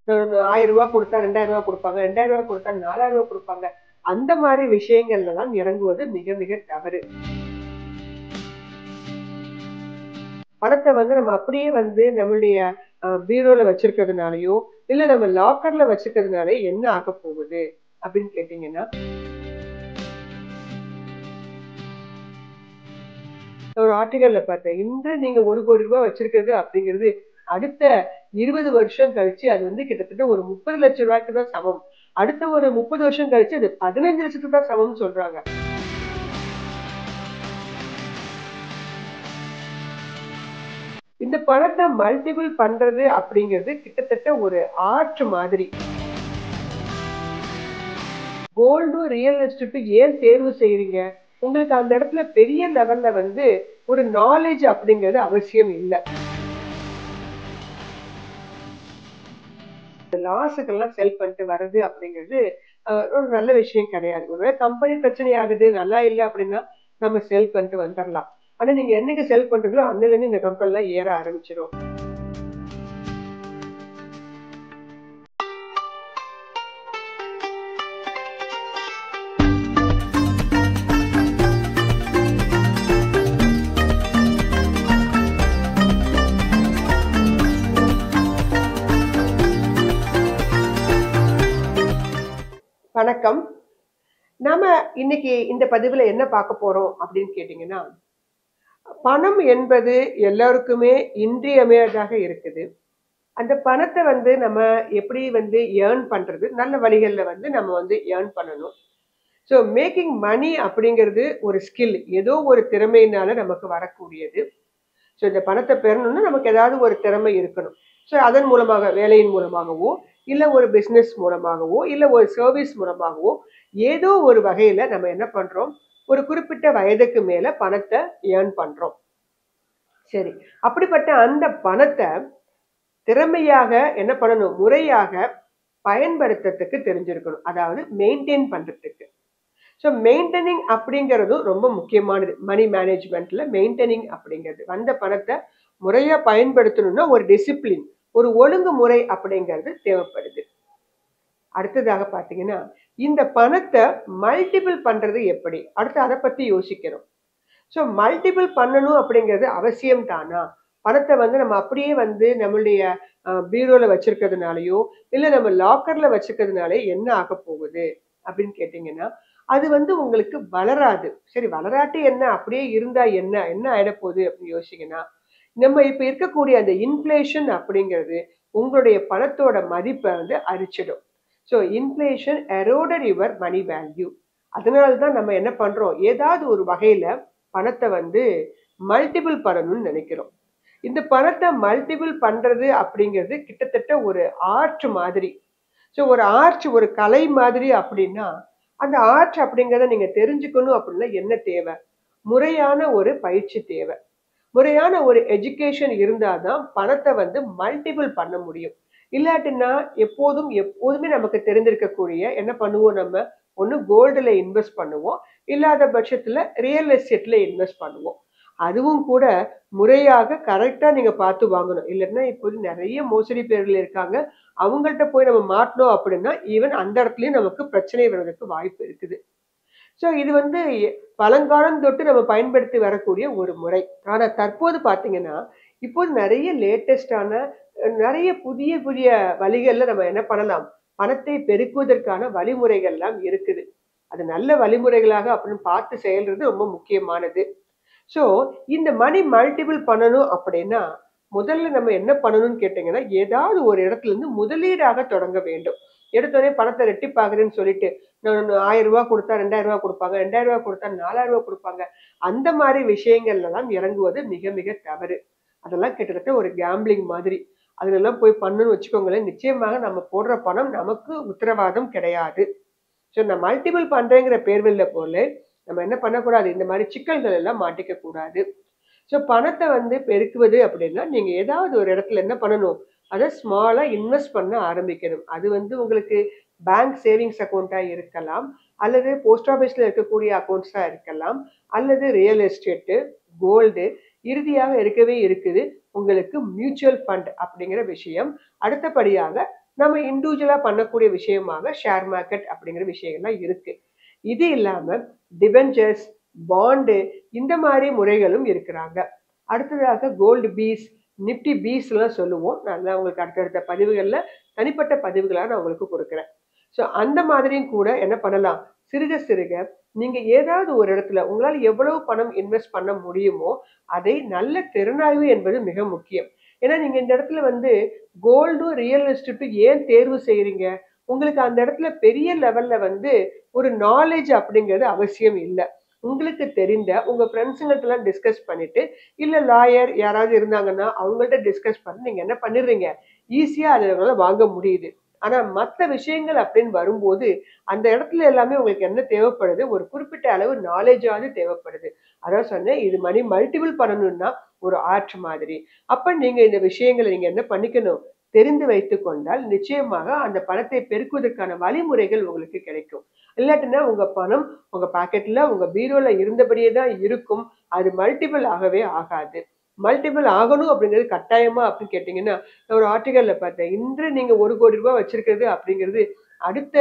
ரூ. 1000 கொடுத்தா ரூ. 2000 கொடுப்பாங்க, ரூ. 2000 கொடுத்தா ரூ. 4000 கொடுப்பாங்க. அந்த மாதிரி விஷயங்கள்ல தான் இறங்குவது மிக மிக தவறு. பணத்தை வந்து நம்ம அப்படியே வந்து நம்மளுடைய பீரோல வச்சிருக்கிறதுனாலயோ இல்ல நம்ம லாக்கர்ல வச்சிருக்கிறதுனால என்ன ஆக போகுது அப்படின்னு கேட்டீங்கன்னா, ஒரு ஆர்டிகல்ல பார்த்தேன். இன்று நீங்க ரூ. 1 கோடி வச்சிருக்கிறது அப்படிங்கிறது அடுத்த 20 வருஷம் கழிச்சு அது வந்து கிட்டத்தட்ட ஒரு 30 லட்சம் ரூபாய்க்கு தான் சமம். அடுத்த ஒரு 30 வருஷம் கழிச்சு அது 15 லட்சத்துக்கு தான் சமம்னு சொல்றாங்க. இந்த பணத்தை மல்டிபிள் பண்றது அப்படிங்கிறது கிட்டத்தட்ட ஒரு ஆர்ட் மாதிரி. கோல்டும் ரியல் எஸ்டேட்டும் ஏன் தேர்வு செய்றீங்க? உங்களுக்கு அந்த இடத்துல பெரிய லெவல்ல வந்து ஒரு நாலேஜ் அப்படிங்கிறது அவசியம் இல்ல. லாஸுக்கெல்லாம் செல் பண்ணிட்டு வர்றது அப்படிங்கிறது ஒரு நல்ல விஷயம் கிடையாது. ஒருவேளை கம்பெனி பிரச்சனை ஆகுது, நல்லா இல்ல அப்படின்னா நம்ம செல் பண்ணிட்டு வந்துரலாம். ஆனா நீங்க என்னைக்கு செல் பண்றீங்களோ அன்னையிலிருந்து இந்த கம்பெனிலாம் ஏற ஆரம்பிச்சிடும். வணக்கம். நாம இன்னைக்கு இந்த பதிவுல என்ன பார்க்க போறோம் அப்படின்னு கேட்டீங்கன்னா, பணம் என்பது எல்லாருக்குமே இன்றியமையாததாக இருக்குது. அந்த பணத்தை வந்து நம்ம எப்படி வந்து ஏர்ன் பண்றது? நல்ல வழிகள்ல வந்து நம்ம வந்து ஏர்ன் பண்ணணும். ஸோ மேக்கிங் மணி அப்படிங்கிறது ஒரு ஸ்கில். ஏதோ ஒரு திறமையினால நமக்கு வரக்கூடியது. ஸோ இந்த பணத்தை பெறணும்னா நமக்கு ஏதாவது ஒரு திறமை இருக்கணும். ஸோ அதன் மூலமாக வேலையின் மூலமாகவோ, இல்ல ஒரு பிசினஸ் மூலமாகவோ, இல்ல ஒரு சர்வீஸ் மூலமாகவோ, ஏதோ ஒரு வகையில நம்ம என்ன பண்றோம்? ஒரு குறிப்பிட்ட வயதுக்கு மேல பணத்தை ஏர்ன் பண்றோம். சரி. அப்படிப்பட்ட அந்த பணத்தை திறமையாக என்ன பண்ணணும்? முறையாக பயன்படுத்துறதுக்கு தெரிஞ்சிருக்கணும். அதாவது மெயின்டெயின் பண்றதுக்கு. ஸோ மெயின்டெனிங் அப்படிங்கிறதும் ரொம்ப முக்கியமானது. மணி மேனேஜ்மெண்ட்ல மெயின்டெனிங் அப்படிங்கிறது. வந்த பணத்தை முறையா பயன்படுத்தணும்னா ஒரு டிசிப்ளின், ஒரு ஒழுங்குமுறை அப்படிங்கிறது தேவைப்படுது. அடுத்ததாக பார்த்தீங்கன்னா, இந்த பணத்தை மல்டிபிள் பண்றது எப்படி? அடுத்து அதை பத்தி யோசிக்கிறோம். ஸோ மல்டிபிள் பண்ணணும் அப்படிங்கிறது அவசியம் தானா? பணத்தை வந்து நம்ம அப்படியே வந்து நம்மளுடைய பீரோல வச்சிருக்கிறதுனாலயோ, இல்ல நம்ம லாக்கர்ல வச்சிருக்கிறதுனால என்ன ஆக போகுது அப்படின்னு கேட்டீங்கன்னா, அது வந்து உங்களுக்கு வளராது. சரி வளராட்டி என்ன? அப்படியே இருந்தா என்ன? என்ன ஆயிடப் போகுது அப்படின்னு யோசிச்சீங்கன்னா, நம்ம இப்ப இருக்கக்கூடிய அந்த இன்ஃப்ளேஷன் அப்படிங்கிறது உங்களுடைய பணத்தோட மதிப்பை வந்து அரிச்சிடும். So inflation eroded your money value. அதனால தான் நம்ம என்ன பண்றோம்? ஏதாவது ஒரு வகையில பணத்தை வந்து மல்டிபிள் பண்ணணும்னு நினைக்கிறோம். இந்த பணத்தை மல்டிபிள் பண்றது அப்படிங்கிறது கிட்டத்தட்ட ஒரு ஆர்ட் மாதிரி. ஸோ ஒரு ஆர்ட், ஒரு கலை மாதிரி அப்படின்னா, அந்த ஆர்ட் அப்படிங்கிறத நீங்க தெரிஞ்சுக்கணும் அப்படின்னா என்ன தேவை? முறையான ஒரு பயிற்சி தேவை. முறையான ஒரு எஜுகேஷன் இருந்தாதான் பணத்தை வந்து மல்டிபிள் பண்ண முடியும். இல்லாட்டின்னா எப்போதுமே நமக்கு தெரிந்திருக்கக்கூடிய என்ன பண்ணுவோம் நம்ம? ஒண்ணு கோல்டுல இன்வெஸ்ட் பண்ணுவோம். இல்லாத பட்சத்துல ரியல் எஸ்டேட்ல இன்வெஸ்ட் பண்ணுவோம். அதுவும் கூட முறையாக கரெக்டா நீங்க பார்த்து வாங்கணும். இல்லைன்னா இப்போது நிறைய மோசடி பேர்கள் இருக்காங்க. அவங்கள்ட்ட போய் நம்ம மாட்டினோம் அப்படின்னா, ஈவன் அந்த இடத்துலயும் நமக்கு பிரச்சனை வர்றதுக்கு வாய்ப்பு இருக்குது. ஸோ இது வந்து பழங்காலம் தொட்டு நம்ம பயன்படுத்தி வரக்கூடிய ஒரு முறை. ஆனா தற்போது பார்த்தீங்கன்னா, இப்போது நிறைய லேட்டஸ்டான நிறைய புதிய புதிய வழிகள்ல நம்ம என்ன பண்ணலாம்? பணத்தை பெருக்குவதற்கான வழிமுறைகள்லாம் இருக்குது. அது நல்ல வழிமுறைகளாக அப்படின்னு பார்த்து செயல்றது ரொம்ப முக்கியமானது. ஸோ இந்த மணி மல்டிபிள் பண்ணணும் அப்படின்னா, முதல்ல நம்ம என்ன பண்ணணும்னு கேட்டீங்கன்னா, ஏதாவது ஒரு இடத்துல இருந்து முதலீடாக தொடங்க வேண்டும். எடுத்தோனே பணத்தை ரெட்டிப்பாகுதுன்னு சொல்லிட்டு, நான் ரூ. 1000 கொடுத்தா ரூ. 2000 கொடுப்பாங்க, ரூ. 2000 கொடுத்தா ரூ. 4000 கொடுப்பாங்க. அந்த மாதிரி விஷயங்கள்லாம் இறங்குவது மிக மிக தவறு. அதெல்லாம் கிட்டத்தட்ட ஒரு கேம்பிளிங் மாதிரி. அதுலலாம் போய் பண்ணணும்னு வச்சுக்கோங்களேன், நிச்சயமாக நம்ம போடுற பணம் நமக்கு உத்தரவாதம் கிடையாது. ஸோ நான் மல்டிபிள் பண்றேங்கிற பேர்வழில போல நம்ம என்ன பண்ணக்கூடாது? இந்த மாதிரி சிக்கல்கள் எல்லாம் மாட்டிக்க கூடாது. ஸோ பணத்தை வந்து பெருக்குவது அப்படின்னா, நீங்க ஏதாவது ஒரு இடத்துல என்ன பண்ணணும்? அதை ஸ்மாலா இன்வெஸ்ட் பண்ண ஆரம்பிக்கணும். அது வந்து உங்களுக்கு பேங்க் சேவிங்ஸ் அக்கவுண்டா இருக்கலாம், அல்லது போஸ்ட் ஆஃபீஸ்ல இருக்கக்கூடிய அக்கவுண்ட்ஸா இருக்கலாம், அல்லது ரியல் எஸ்டேட்டு, கோல்டு, இறுதியாக இருக்கவே இருக்குது உங்களுக்கு மியூச்சுவல் ஃபண்ட் அப்படிங்கிற விஷயம். அடுத்தபடியாக நம்ம இண்டிவிஜுவலா பண்ணக்கூடிய விஷயமாக ஷேர் மார்க்கெட் அப்படிங்கிற விஷயங்கள்லாம் இருக்கு. இது இல்லாம டிபெஞ்சர்ஸ், பாண்டு இந்த மாதிரி முறைகளும் இருக்கிறாங்க. அடுத்ததாக கோல்டு பீஸ், நிப்டி பீஸ்லாம் சொல்லுவோம். நான் உங்களுக்கு அடுத்தடுத்த பதிவுகள்ல தனிப்பட்ட பதிவுகளா நான் உங்களுக்கு கொடுக்குறேன். ஸோ அந்த மாதிரியும் கூட என்ன பண்ணலாம், சிறுக சிறுக நீங்க ஏதாவது ஒரு இடத்துல உங்களால எவ்வளவு பணம் இன்வெஸ்ட் பண்ண முடியுமோ, அதை நல்ல திறனாய்வு என்பது மிக முக்கியம். ஏன்னா நீங்க இந்த இடத்துல வந்து கோல்டும், ரியல் எஸ்டேட்டும் ஏன் தேர்வு செய்றீங்க? உங்களுக்கு அந்த இடத்துல பெரிய லெவல்ல வந்து ஒரு நாலேட்ஜ் அப்படிங்கிறது அவசியம் இல்ல. உங்களுக்கு தெரிந்த உங்க ஃப்ரெண்ட்ஸுங்கள்ட்டலாம் டிஸ்கஸ் பண்ணிட்டு, இல்ல லாயர் யாராவது இருந்தாங்கன்னா, அவங்கள்ட்ட டிஸ்கஸ் பண்ணி நீங்க என்ன பண்ணிடுறீங்க, ஈஸியா அத உங்களால வாங்க முடியுது. ஆனா மத்த விஷயங்கள் அப்படின்னு வரும்போது, அந்த இடத்துல எல்லாமே உங்களுக்கு என்ன தேவைப்படுது, ஒரு குறிப்பிட்ட அளவு நாலேட்ஜாவது தேவைப்படுது. அதான் சொன்னேன், இது மல்டிபிள் பண்ணணும்னா ஒரு ஆர்ட் மாதிரி. அப்ப நீங்க இந்த விஷயங்கள நீங்க என்ன பண்ணிக்கணும், தெரிந்து வைத்துக் கொண்டால் நிச்சயமாக அந்த பணத்தை பெருக்குவதற்கான வழிமுறைகள் உங்களுக்கு கிடைக்கும். இல்லாட்டினா உங்க பணம் உங்க பாக்கெட்ல, உங்க பீரோல இருந்தபடியே தான் இருக்கும். அது மல்டிபிள் ஆகவே ஆகாது. மல்டிபிள் ஆகணும் அப்படிங்கிறது கட்டாயமா அப்படின்னு கேட்டீங்கன்னா, நான் ஒரு ஆர்டிகல்ல பார்த்தேன். இன்று நீங்க ரூ. 1,00,00,000 வச்சிருக்கிறது அப்படிங்கிறது, அடுத்த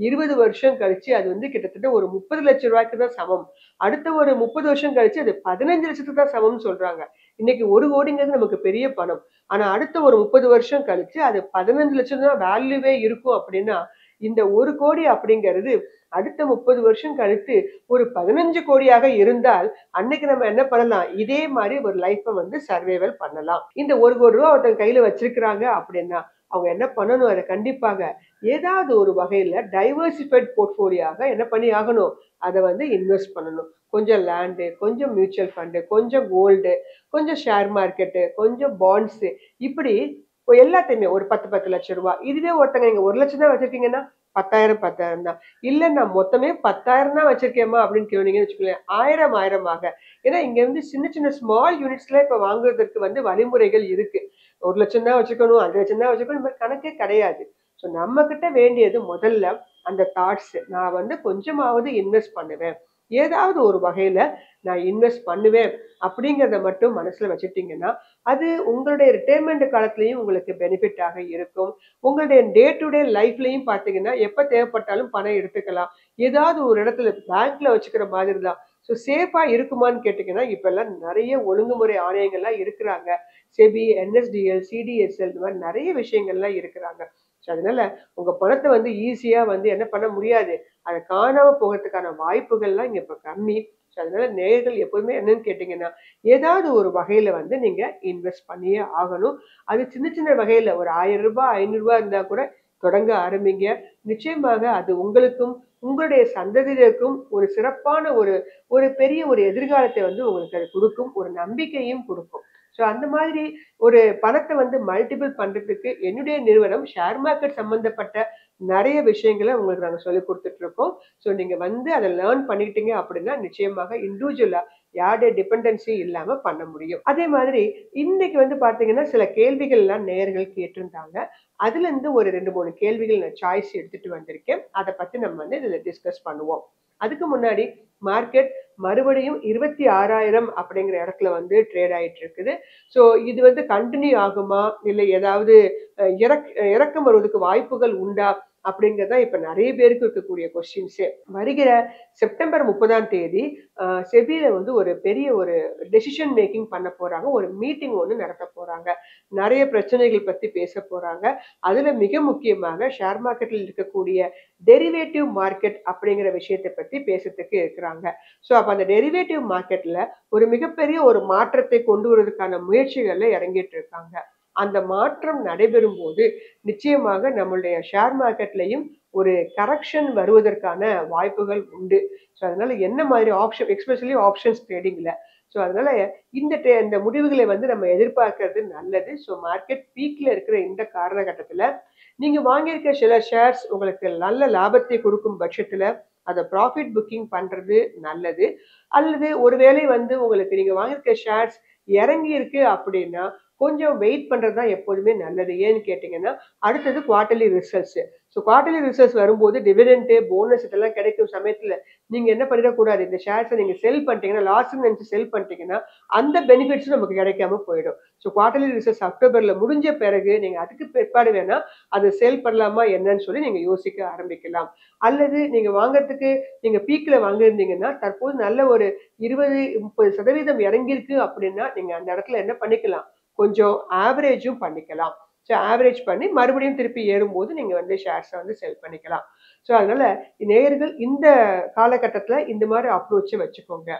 20 வருஷம் கழிச்சு அது வந்து கிட்டத்தட்ட ஒரு 30,00,000 தான் சமம். அடுத்த ஒரு 30 வருஷம் கழிச்சு அது 15,00,000 தான் சமம்னு சொல்றாங்க. இன்னைக்கு 1,00,00,000ங்கிறது நமக்கு பெரிய பணம். ஆனா அடுத்த ஒரு 30 வருஷம் கழிச்சு அது 15,00,000 தான் வேல்யூவே இருக்கும் அப்படின்னா, இந்த 1,00,00,000 அப்படிங்கிறது அடுத்த 30 வருஷம் கழித்து ஒரு 15,00,00,000 இருந்தால், அன்னைக்கு நம்ம என்ன பண்ணலாம்? இதே மாரி ஒரு லைஃப்ப வந்து சர்வைவல் பண்ணலாம். இந்த ரூ. 1,00,00,000 ஒருத்தங்க கையில வச்சிருக்கிறாங்க அப்படின்னா, அவங்க என்ன பண்ணணும்? அத கண்டிப்பாக ஏதாவது ஒரு வகையில டைவர்சிஃபைட் போர்ட்ஃபோலியோவாக என்ன பண்ணி ஆகணும்? அத வந்து இன்வெஸ்ட் பண்ணணும். கொஞ்சம் லேண்டு, கொஞ்சம் மியூச்சுவல் ஃபண்டு, கொஞ்சம் கோல்டு, கொஞ்சம் ஷேர் மார்க்கெட்டு, கொஞ்சம் பாண்ட்ஸு இப்படி எல்லாத்தையுமே ஒரு 10, 10 லட்சம் ரூபாய். இதுவே ஒருத்தங்க நீங்க 1,00,000 தான் வச்சிருக்கீங்கன்னா, 10,000 10,000 தான். இல்ல நான் மொத்தமே 10,000 தான் வச்சிருக்கேன்மா அப்படின்னு சொன்னீங்கன்னு வச்சுக்கோங்களேன். 1000 1000 ஏன்னா இங்க வந்து சின்ன சின்ன ஸ்மால் யூனிட்ஸ்ல இப்ப வாங்குவதற்கு வந்து வழிமுறைகள் இருக்கு. 1,00,000 தான் வச்சுக்கணும், 5,00,000 தான் வச்சுக்கணும், இந்த மாதிரி கணக்கே கிடையாது. ஸோ நம்ம கிட்ட வேண்டியது முதல்ல அந்த தாட்ஸ். நான் வந்து கொஞ்சமாவது இன்வெஸ்ட் பண்ணுவேன். ஏதாவது ஒரு வகையில நான் இன்வெஸ்ட் பண்ணுவேன் அப்படிங்கிறத மட்டும் மனசுல வச்சுட்டீங்கன்னா, அது உங்களுடைய ரிட்டயர்மெண்ட் காலத்திலயும் உங்களுக்கு பெனிஃபிட்டாக இருக்கும். உங்களுடைய டே டு டே லைஃப்லயும் பார்த்தீங்கன்னா, எப்ப தேவைப்பட்டாலும் பணம் எடுத்துக்கலாம். ஏதாவது ஒரு இடத்துல பேங்க்ல வச்சுக்கிற மாதிரி தான். ஸோ சேஃபா இருக்குமான்னு கேட்டீங்கன்னா, இப்பல்லாம் நெறைய ஒழுங்குமுறை ஆணையங்கள்லாம் இருக்கிறாங்க. செபி, என்எஸ்டிஎல், சிடிஎஸ்எல் இந்த மாரி நெறைய விஷயங்கள்லாம் இருக்கிறாங்க. ஸோ அதனால உங்க பணத்த வந்து ஈஸியா வந்து என்ன பண்ண முடியாது. அத காணாம போகறதுக்கான வாய்ப்புகள்லாம் இங்க இப்ப கம்மி. ஸோ அதனால நேயர்கள் எப்பவுமே என்னன்னு கேட்டீங்கன்னா, ஏதாவது ஒரு வகையில வந்து நீங்க இன்வெஸ்ட் பண்ணியே ஆகணும். அது சின்ன சின்ன வகையில ஒரு ரூ. 1000 ரூ. 500 இருந்தா கூட தொடங்க ஆரம்பிங்க. நிச்சயமாக அது உங்களுக்கும், உங்களுடைய சந்ததியருக்கும் ஒரு சிறப்பான ஒரு ஒரு பெரிய ஒரு எதிர்காலத்தை வந்து உங்களுக்கு அது குடுக்கும். ஒரு நம்பிக்கையும் குடுக்கும். ஸோ அந்த மாதிரி ஒரு பணத்த வந்து மல்டிபிள் பண்றதுக்கு என்னுடைய நிறுவனம் ஷேர் மார்க்கெட் சம்பந்தப்பட்ட நெறைய விஷயங்கள உங்களுக்கு நாங்க சொல்லிக் குடுத்துட்டு இருக்கோம். ஸோ நீங்க வந்து அத லேர்ன் பண்ணிக்கிட்டீங்க அப்படின்னா, நிச்சயமாக இண்டிவிஜுவலா யாருடைய டிபெண்டன்சியும் இல்லாம பண்ண முடியும். அதே மாதிரி இன்னைக்கு வந்து பார்த்தீங்கன்னா, சில கேள்விகள்லாம் நேயர்கள் கேட்டிருந்தாங்க. அதுலருந்து ஒரு 2, 3 கேள்விகள் நான் சாய்ஸ் எடுத்துட்டு வந்திருக்கேன். அத பத்தி நம்ம வந்து இதுல டிஸ்கஸ் பண்ணுவோம். அதுக்கு முன்னாடி மார்க்கெட் மறுபடியும் 26,000 அப்படிங்கிற இடத்துல வந்து ட்ரேட் ஆயிட்டு இருக்குது. ஸோ இது வந்து கன்டின்யூ ஆகுமா? இல்ல ஏதாவது இறக்கம் வருவதற்கு வாய்ப்புகள் உண்டா? அப்படிங்கிறது தான் இப்ப நெறைய பேருக்கு இருக்கக்கூடிய கொஸ்டின்ஸே. வருகிற செப்டம்பர் 30ஆம் தேதி செபில வந்து ஒரு பெரிய ஒரு டெசிஷன் மேக்கிங் பண்ண போறாங்க. ஒரு மீட்டிங் ஒண்ணு நடத்த போறாங்க. நெறைய பிரச்சனைகள் பத்தி பேசப் போறாங்க. அதுல மிக முக்கியமாக ஷேர் மார்க்கெட்ல இருக்கக்கூடிய டெரிவேட்டிவ் மார்க்கெட் அப்படிங்கிற விஷயத்த பத்தி பேசறதுக்கு இருக்கிறாங்க. ஸோ அப்ப அந்த டெரிவேட்டிவ் மார்க்கெட்ல ஒரு மிகப்பெரிய ஒரு மாற்றத்தை கொண்டு வரதுக்கான முயற்சிகள்ல இறங்கிட்டு இருக்காங்க. அந்த மாற்றம் நடைபெறும்போது நிச்சயமாக நம்மளுடைய ஷேர் மார்க்கெட்லயும் ஒரு கரெக்ஷன் வருவதற்கான வாய்ப்புகள் உண்டு. ஸோ அதனால என்ன மாதிரி ஆப்ஷன் எஸ்பெஷலி ஆப்ஷன்ஸ் ட்ரேடிங்ல. ஸோ அதனால இந்த முடிவுகளை வந்து நம்ம எதிர்பார்க்கிறது நல்லது. ஸோ மார்க்கெட் பீக்ல இருக்கிற இந்த காலகட்டத்துல நீங்க வாங்கியிருக்க சில ஷேர்ஸ் உங்களுக்கு நல்ல லாபத்தை கொடுக்கும் பட்சத்துல அத ப்ராஃபிட் புக்கிங் பண்றது நல்லது. அல்லது ஒருவேளை வந்து உங்களுக்கு நீங்க வாங்கியிருக்க ஷேர்ஸ் இறங்கி இருக்கு அப்படின்னா, கொஞ்சம் வெயிட் பண்றது தான் எப்போதுமே நல்லது. ஏன்னு கேட்டீங்கன்னா, அடுத்தது quarterly results. So quarterly results வரும்போது டிவிடெண்ட், போனஸ் இதெல்லாம் கிடைக்கும் சமயத்துல நீங்க என்ன பண்ணிடக்கூடாது, இந்த ஷேர்ஸை நீங்க செல் பண்ணிட்டீங்கன்னா, லாஸ்ன்னு நினைச்சு செல் பண்ணிட்டீங்கன்னா, அந்த பெனிஃபிட்ஸும் நமக்கு கிடைக்காம போயிடும். ஸோ குவார்ட்டர்லி ரிசல்ட்ஸ் அக்டோபர்ல முடிஞ்ச பிறகு நீங்க அதுக்கு பிற்பாடு வேணா அதை செல் பண்ணலாமா என்னன்னு சொல்லி நீங்க யோசிக்க ஆரம்பிக்கலாம். அல்லது நீங்க வாங்குறதுக்கு நீங்க பீக்ல வாங்கியிருந்தீங்கன்னா, தற்போது நல்ல ஒரு 20, 30% இறங்கியிருக்கு அப்படின்னா, நீங்க அந்த இடத்துல என்ன பண்ணிக்கலாம், கொஞ்சம் ஆவரேஜும் பண்ணிக்கலாம். ஸோ ஆவரேஜ் பண்ணி மறுபடியும் திருப்பி ஏறும்போது நீங்க வந்து ஷேர்ஸை வந்து செல் பண்ணிக்கலாம். ஸோ அதனால நேயர்கள் இந்த காலகட்டத்துல இந்த மாதிரி அப்ரோச்சை வச்சுக்கோங்க.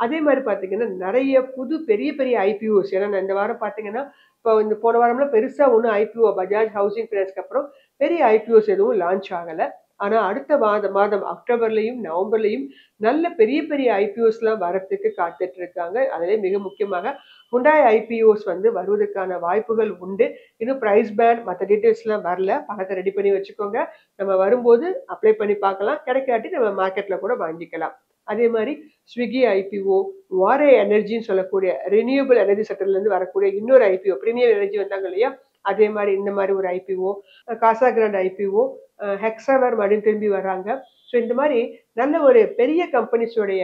அதே மாதிரி பாத்தீங்கன்னா, நிறைய புது பெரிய பெரிய ஐபிஓஸ், ஏன்னா நான் இந்த வாரம் பாத்தீங்கன்னா, இப்போ இந்த போன வாரம்லாம் பெருசா ஒன்றும் ஐபிஓ பஜாஜ் ஹவுசிங் ஃபைனான்ஸ்க்கு அப்புறம் பெரிய ஐபிஓஸ் எதுவும் லான்ச் ஆகல. ஆனா அடுத்த மாதம் அக்டோபர்லயும் நவம்பர்லயும் நல்ல பெரிய பெரிய ஐபிஓஸ்லாம் வரத்துக்கு காத்துட்டு இருக்காங்க. அதிலே மிக முக்கியமாக ஹுண்டாய் ஐபிஓஸ் வந்து வருவதற்கான வாய்ப்புகள் உண்டு. இன்னும் பிரைஸ் பேண்ட் மற்ற டீட்டெயில்ஸ்லாம் வரல. பணத்தை ரெடி பண்ணி வச்சுக்கோங்க. நம்ம வரும்போது அப்ளை பண்ணி பார்க்கலாம். கிடைக்காட்டி நம்ம மார்க்கெட்ல கூட வாங்கிக்கலாம். அதே மாதிரி ஸ்விக்கி ஐபிஓ, வாரே எனர்ஜின்னு சொல்லக்கூடிய ரினியூவபிள் எனர்ஜி செக்டர்ல இருந்து வரக்கூடிய இன்னொரு ஐபிஓ, பிரீமியம் எனர்ஜி வந்தாங்க இல்லையா, அதே மாதிரி இந்த மாதிரி ஒரு ஐபிஓ, காசா கிராண்ட் ஐபிஓ, ஹெக்ஸாவர் மறுபடியும் திரும்பி வராங்க. ஸோ இந்த மாதிரி நல்ல ஒரு பெரிய கம்பெனிஸோடைய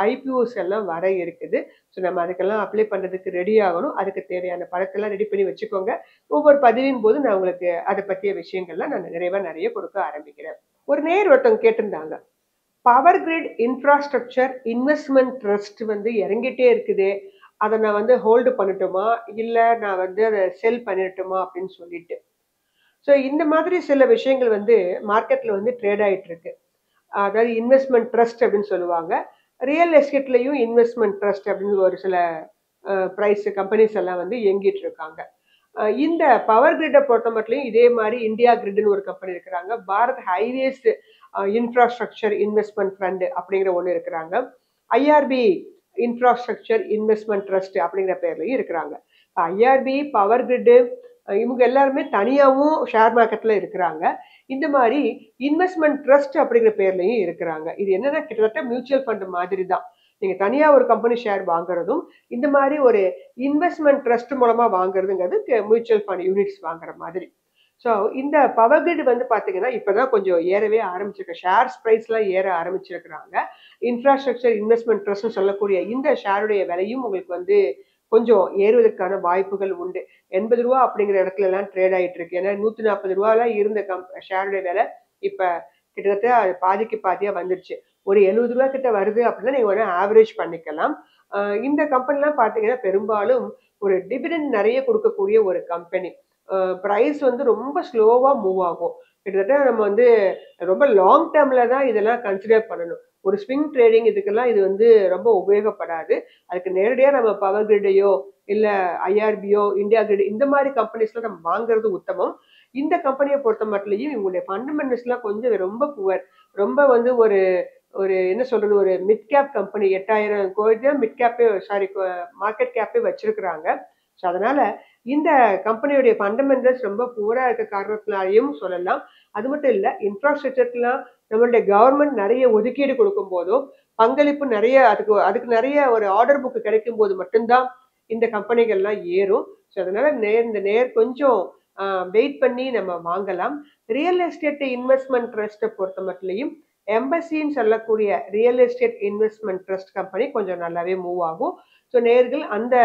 ஐபிஓஸ் எல்லாம் வர இருக்குது. ஸோ நம்ம அதுக்கெல்லாம் அப்ளை பண்றதுக்கு ரெடி ஆகணும். அதுக்கு தேவையான பணத்தெல்லாம் ரெடி பண்ணி வச்சுக்கோங்க. ஒவ்வொரு பதிவின் போது நான் உங்களுக்கு அதை பற்றிய விஷயங்கள்லாம் நான் நிறைய கொடுக்க ஆரம்பிக்கிறேன். ஒரு ஒருத்தவங்க கேட்டிருந்தாங்க, power grid infrastructure investment trust வந்து இறங்கிட்டே இருக்குது, அதை நான் வந்து ஹோல்டு பண்ணட்டுமா இல்லை நான் வந்து அதை செல் பண்ணிடட்டுமா அப்படின்னு சொல்லிட்டு. ஸோ இந்த மாதிரி சில விஷயங்கள் வந்து மார்க்கெட்ல வந்து ட்ரேட் ஆயிட்டு இருக்கு. அதாவது இன்வெஸ்ட்மெண்ட் ட்ரஸ்ட் அப்படின்னு சொல்லுவாங்க. ரியல் எஸ்டேட்லயும் இன்வெஸ்ட்மெண்ட் ட்ரஸ்ட் அப்படின்னு ஒரு சில பிரைஸ் கம்பெனிஸ் எல்லாம் வந்து இயங்கிட்டு இருக்காங்க. இந்த பவர் கிரிட்டை பொறுத்த மட்டும் இதே மாதிரி இந்தியா கிரிட்னு ஒரு கம்பெனி இருக்கிறாங்க. Bharat highways infrastructure investment fund அப்படிங்கிற ஒன்று இருக்கிறாங்க. ஐஆர்பி இன்ஃப்ராஸ்ட்ரக்சர் இன்வெஸ்ட்மெண்ட் ட்ரஸ்ட் அப்படிங்கிற பேர்லயும் இருக்கிறாங்க. ஐஆர்பி, பவர் கிரிட் இவங்க எல்லாருமே தனியாகவும் ஷேர் மார்க்கெட்ல இருக்கிறாங்க. இந்த மாதிரி இன்வெஸ்ட்மெண்ட் ட்ரஸ்ட் அப்படிங்கிற பேர்லயும் இருக்கிறாங்க. இது என்னன்னா கிட்டத்தட்ட மியூச்சுவல் ஃபண்ட் மாதிரி தான். நீங்க தனியா ஒரு கம்பெனி ஷேர் வாங்குறதும் இந்த மாதிரி ஒரு இன்வெஸ்ட்மெண்ட் ட்ரஸ்ட் மூலமா வாங்குறதுங்கிறது மியூச்சுவல் ஃபண்ட் யூனிட்ஸ் வாங்குற மாதிரி. ஸோ இந்த பவர் கிரிட் வந்து பாத்தீங்கன்னா இப்பதான் கொஞ்சம் ஏறவே ஆரம்பிச்சிருக்கு. ஷேர்ஸ் பிரைஸ்லாம் ஏற ஆரம்பிச்சிருக்கிறாங்க. இன்ஃப்ராஸ்ட்ரக்சர் இன்வெஸ்ட்மெண்ட் ட்ரஸ்ட் சொல்லக்கூடிய இந்த ஷேருடைய விலையும் உங்களுக்கு வந்து கொஞ்சம் ஏறுவதற்கான வாய்ப்புகள் உண்டு. 80 ரூபா அப்படிங்கிற இடத்துல எல்லாம் ட்ரேட் ஆயிட்டு இருக்கு. ஏன்னா 140 ரூபாலாம் இருந்த ஷேருடைய விலை இப்ப கிட்டத்தட்ட அது பாதிக்கு பாதியா வந்துருச்சு. ஒரு 70 ரூபா கிட்ட வருது அப்படின்னா நீங்க வேணா ஆவரேஜ் பண்ணிக்கலாம். இந்த கம்பெனிலாம் பாத்தீங்கன்னா பெரும்பாலும் ஒரு டிவிடெண்ட் நிறைய கொடுக்கக்கூடிய ஒரு கம்பெனி. பிரைஸ் வந்து ரொம்ப ஸ்லோவா மூவ் ஆகும். கிட்டத்தட்ட நம்ம வந்து ரொம்ப லாங் டேர்ம்ல தான் இதெல்லாம் கன்சிடர் பண்ணணும். ஒரு ஸ்விங் ட்ரேடிங் இதுக்கெல்லாம் இது வந்து ரொம்ப உபயோகப்படாது. அதுக்கு நேரடியாக நம்ம பவர் கிரிட்டையோ இல்லை ஐஆர்பியோ, இந்தியா கிரிட் இந்த மாதிரி கம்பெனிஸ்ல நம்ம வாங்குறது உத்தமம். இந்த கம்பெனியை பொறுத்த மட்டும் இவங்களுடைய ஃபண்டமெண்டல்ஸ்லாம் கொஞ்சம் ரொம்ப புவர். ரொம்ப வந்து ஒரு ஒரு என்ன சொல்றது, ஒரு மிட் கேப் கம்பெனி 8000 கோடி மிட் கேப்பே மார்க்கெட் கேப்பே வச்சிருக்கிறாங்க. ஸோ அதனால இந்த கம்பெனியுடைய ஃபண்டமெண்டல்ஸ் ரொம்ப புவரா இருக்க காரணத்தினாலையும் சொல்லலாம். அது மட்டும் இல்லை, இன்ஃப்ராஸ்ட்ரக்சர்லாம் நம்மளுடைய கவர்மெண்ட் நிறைய ஒதுக்கீடு கொடுக்கும் போதும் பங்களிப்பு நிறைய அதுக்கு நிறைய ஒரு ஆர்டர் புக் கிடைக்கும் போது மட்டும்தான் இந்த கம்பெனிகள்லாம் ஏறும். ஸோ அதனால கொஞ்சம் வெயிட் பண்ணி நம்ம வாங்கலாம். ரியல் எஸ்டேட் இன்வெஸ்ட்மெண்ட் ட்ரஸ்ட்டை பொறுத்த மட்டும் எம்பசின்னு சொல்லக்கூடிய real estate investment trust company கொஞ்சம் நல்லாவே மூவ் ஆகும். ஸோ நேர்கள் அந்த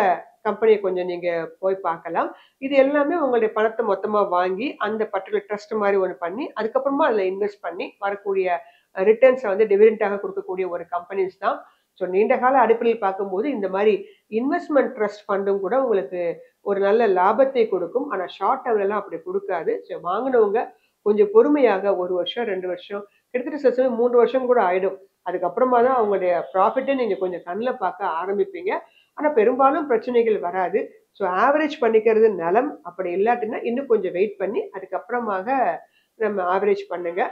கம்பெனியை கொஞ்சம் நீங்க போய் பார்க்கலாம். இது எல்லாமே உங்களுடைய பணத்தை மொத்தமா வாங்கி அந்த பர்டிகுலர் ட்ரஸ்ட் மாதிரி ஒன்று பண்ணி அதுக்கப்புறமா அதில் இன்வெஸ்ட் பண்ணி வரக்கூடிய ரிட்டர்ன்ஸை வந்து டிவிடெண்டாக கொடுக்கக்கூடிய ஒரு கம்பெனிஸ் தான். ஸோ நீண்ட கால அடிப்படையில் பார்க்கும்போது இந்த மாதிரி இன்வெஸ்ட்மெண்ட் ட்ரஸ்ட் ஃபண்டும் கூட உங்களுக்கு ஒரு நல்ல லாபத்தை கொடுக்கும். ஆனால் ஷார்ட் டேர்ம்லாம் அப்படி கொடுக்காது. ஸோ வாங்கினவங்க கொஞ்சம் பொறுமையாக 1 வருஷம் 2 வருஷம் கிட்டத்தட்ட சில சமயம் 3 வருஷம் கூட ஆயிடும். அதுக்கப்புறமா தான் அவங்களுடைய ப்ராஃபிட்டை நீங்க கொஞ்சம் கண்ணில் பார்க்க ஆரம்பிப்பீங்க. ஆனா பெரும்பாலும் பிரச்சனைகள் வராது. ஸோ ஆவரேஜ் பண்ணிக்கிறது நலம். அப்படி இல்லாட்டினா இன்னும் கொஞ்சம் வெயிட் பண்ணி அதுக்கப்புறமாக நம்ம ஆவரேஜ் பண்ணுங்க.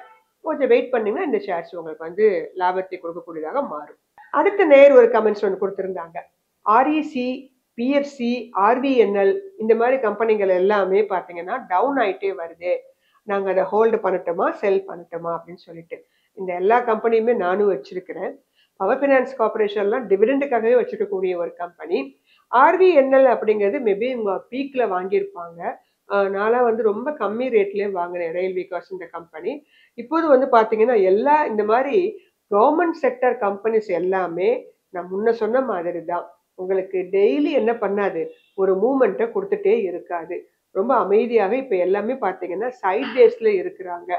கொஞ்சம் வெயிட் பண்ணீங்கன்னா இந்த ஷேர்ஸ் உங்களுக்கு வந்து லாபத்தை கொடுக்கக்கூடியதாக மாறும். அடுத்த ஒரு கமெண்ட்ஸ் ஒன்று கொடுத்துருந்தாங்க. ஆர்இசி, பிஎஃப்சி, ஆர்விஎன்எல் இந்த மாதிரி கம்பெனிகள் எல்லாமே பார்த்தீங்கன்னா டவுன் ஆயிட்டே வருது. நாங்க அதை ஹோல்டு பண்ணட்டுமா செல் பண்ணட்டுமா அப்படின்னு சொல்லிட்டு. இந்த எல்லா கம்பெனியுமே நானும் வச்சிருக்கிறேன். பவர் ஃபைனான்ஸ் கார்பரேஷன்லாம் டிவிடெண்டுக்காகவே வச்சிருக்கக்கூடிய ஒரு கம்பெனி. RVNL அப்படிங்கிறது மேபி உங்க பீக்ல வாங்கியிருப்பாங்க. நான்லாம் வந்து ரொம்ப கம்மி ரேட்லயே வாங்கினேன் ரயில்வே காஸ் இந்த கம்பெனி. இப்போது வந்து பார்த்தீங்கன்னா, எல்லா இந்த மாரி கவர்ன்மெண்ட் செக்டார் கம்பெனிஸ் எல்லாமே நான் முன்ன சொன்ன மாதிரி தான். உங்களுக்கு டெய்லி என்ன பண்ணாது, ஒரு மூவ்மெண்ட்ட குடுத்துட்டே இருக்காது. ரொம்ப அமைதியாக இப்ப எல்லாமே பார்த்தீங்கன்னா, சைட் டேஸ்ல இருக்கிறாங்க.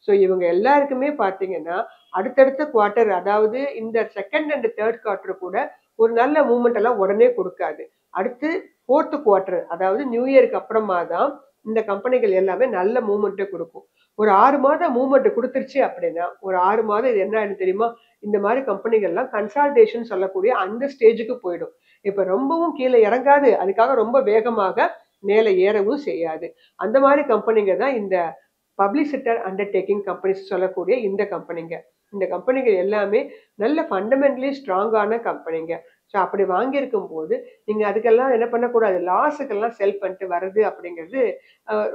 ஸோ இவங்க எல்லாருக்குமே பார்த்தீங்கன்னா, அடுத்தடுத்த குவார்ட்டர் அதாவது இந்த 2nd அண்ட் 3 குவார்ட்டர் கூட ஒரு நல்ல மூவ்மெண்ட் எல்லாம் உடனே குடுக்காது. அடுத்து 4த் குவார்ட்டர் அதாவது நியூ இயர்க்கு அப்புறமா தான் இந்த கம்பெனிகள் எல்லாமே நல்ல மூவ்மெண்ட்ட குடுக்கும். ஒரு 6 மாதம் மூவ்மெண்ட் குடுத்துருச்சு அப்படின்னா, ஒரு 6 மாதம் இது என்ன ஆயிடும் தெரியுமா? இந்த மாரி கம்பெனிகள்லாம் கன்சால்டேஷன் சொல்லக்கூடிய அந்த ஸ்டேஜ்க்கு போயிடும். இப்ப ரொம்பவும் கீழ இறங்காது. அதுக்காக ரொம்ப வேகமாக மேல ஏறவும் செய்யாது. அந்த மாரி கம்பெனிங்க தான் இந்த பப்ளிக் செக்டார் அண்டர்டேக்கிங் கம்பெனிஸ் சொல்லக்கூடிய இந்த கம்பெனிங்க. இந்த கம்பெனிகள் எல்லாமே நல்ல ஃபண்டமெண்டலி ஸ்ட்ராங்கான கம்பெனிங்க. ஸோ அப்படி வாங்கியிருக்கும்போது, நீங்க அதுக்கெல்லாம் என்ன பண்ணக்கூடாது, லாஸுக்கெல்லாம் செல் பண்ணிட்டு வர்றது அப்படிங்கிறது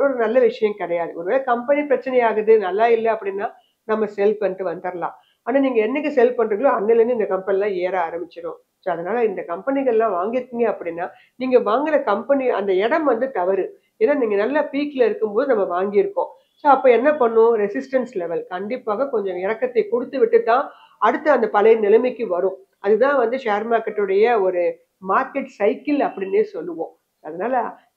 ஒரு நல்ல விஷயம் கிடையாது. ஒருவேளை கம்பெனி பிரச்சனை ஆகுது, நல்லா இல்ல அப்படின்னா, நம்ம செல் பண்ணிட்டு வந்துரலாம். ஆனா நீங்க என்னைக்கு செல் பண்றீங்களோ, அன்னையிலேருந்து இந்த கம்பெனிலாம் ஏற ஆரம்பிச்சுரும். ஸோ அதனால இந்த கம்பெனிகள்லாம் வாங்கியிருக்கீங்க அப்படின்னா, நீங்க வாங்குற கம்பெனி அந்த இடம் வந்து தவறு. ஏன்னா நீங்க நல்ல பீக்ல இருக்கும்போது நம்ம வாங்கியிருக்கோம். ஸோ அப்ப என்ன பண்ணும்? ரெசிஸ்டன்ஸ் லெவல் கண்டிப்பாக கொஞ்சம் இறக்கத்தை குடுத்து விட்டு தான் அடுத்து அந்த பழைய நிலைமைக்கு வரும். அதுதான் வந்து ஷேர் மார்க்கெட்டுடைய ஒரு மார்க்கெட் சைக்கிள் அப்படின்னே சொல்லுவோம். அதனால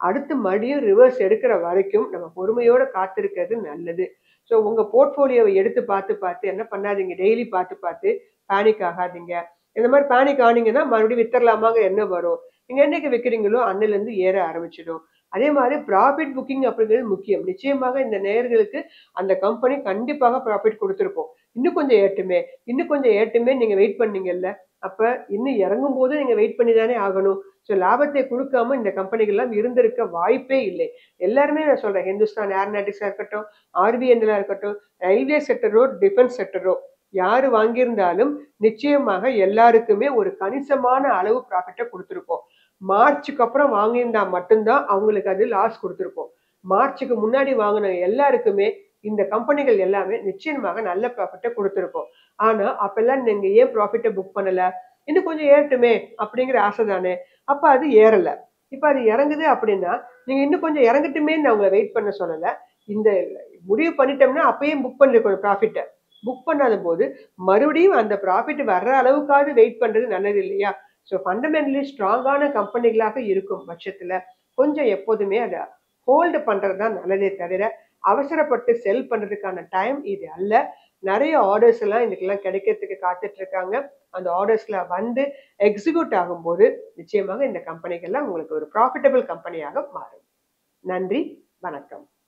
அடுத்து மறுபடியும் ரிவர்ஸ் எடுக்கிற வரைக்கும் நம்ம பொறுமையோட காத்திருக்கிறது நல்லது. ஸோ உங்க போர்ட்ஃபோலியோவ எடுத்து பார்த்து, பார்த்து என்ன பண்ணாதீங்க, டெய்லி பார்த்து, பார்த்து பேனிக் ஆகாதீங்க. இந்த மாரி பேனிக் ஆனீங்கன்னா மறுபடியும் வித்தரலாமாங்கிற எண்ணம் வரும். நீங்க என்னைக்கு விக்கிறீங்களோ அன்னையிலேருந்து ஏற ஆரம்பிச்சுடும். அதே மாரி ப்ராஃபிட் புக்கிங் அப்படிங்கிறது முக்கியம். நிச்சயமாக இந்த நேயர்களுக்கு அந்த கம்பெனி கண்டிப்பாக ப்ராஃபிட் குடுத்திருக்கும். இன்னும் கொஞ்சம் ஏறட்டுமே, இன்னும் கொஞ்சம் ஏறட்டுமே நீங்க வெயிட் பண்ணீங்கல்ல. அப்ப இன்னும் இறங்கும்போது நீங்க வெயிட் பண்ணி தானே ஆகணும். ஸோ லாபத்தை குடுக்காம இந்த கம்பெனிகள்லாம் இருந்திருக்க வாய்ப்பே இல்லை. எல்லாருமே நான் சொல்றேன். ஹிந்துஸ்தான் ஏரோநாட்டிக்ஸா இருக்கட்டும், RVNLஆ இருக்கட்டும், ரயில்வே செக்டரோ, டிஃபென்ஸ் செக்டரோ யாரு வாங்கியிருந்தாலும் நிச்சயமாக எல்லாருக்குமே ஒரு கணிசமான அளவு ப்ராஃபிட்ட குடுத்திருக்கும். மார்ச்சுக்கு அப்புறம் வாங்கியிருந்தா மட்டும் தான் அவங்களுக்கு அது லாஸ் குடுத்திருக்கும். மார்ச்சுக்கு முன்னாடி வாங்குன எல்லாருக்குமே இந்த கம்பெனிகள் எல்லாமே நிச்சயமாக நல்ல ப்ராஃபிட்ட குடுத்திருக்கும். ஆனா, அப்பல்லாம் நீங்க ஏன் ப்ராஃபிட்ட புக் பண்ணல? இன்னும் கொஞ்சம் ஏறட்டுமே அப்படிங்கிற ஆசை தானே! அப்ப அது ஏறல. இப்ப அது இறங்குது அப்படின்னா, நீங்க இன்னும் கொஞ்சம் இறங்கட்டுமேன்னு நான் உங்கள வெயிட் பண்ண சொல்லல. இந்த முடிவு பண்ணிட்டோம்னா, அப்பயே புக் பண்ணிருக்கணும் ப்ராஃபிட்ட. புக் பண்ணாதபோது, மறுபடியும் அந்த ப்ராஃபிட் வர்ற அளவுக்காவது வெயிட் பண்றது நல்லது இல்லையா? ஸோ ஃபண்டமெண்டலி ஸ்ட்ராங்கான கம்பெனிகளாக இருக்கும் பட்சத்துல, கொஞ்சம் எப்போதுமே அத ஹோல்டு பண்றது தான் நல்லதே தவிர, அவசரப்பட்டு செல் பண்றதுக்கான டைம் இது அல்ல. நெறைய ஆர்டர்ஸ் எல்லாம் இதுக்கெல்லாம் கிடைக்கிறதுக்கு காத்துட்டு இருக்காங்க. அந்த ஆர்டர்ஸ்லாம் வந்து எக்ஸிக்யூட் ஆகும்போது, நிச்சயமாக இந்த கம்பெனிகள்லாம் உங்களுக்கு ஒரு ப்ராஃபிட்டபிள் கம்பெனியாக மாறும். நன்றி, வணக்கம்.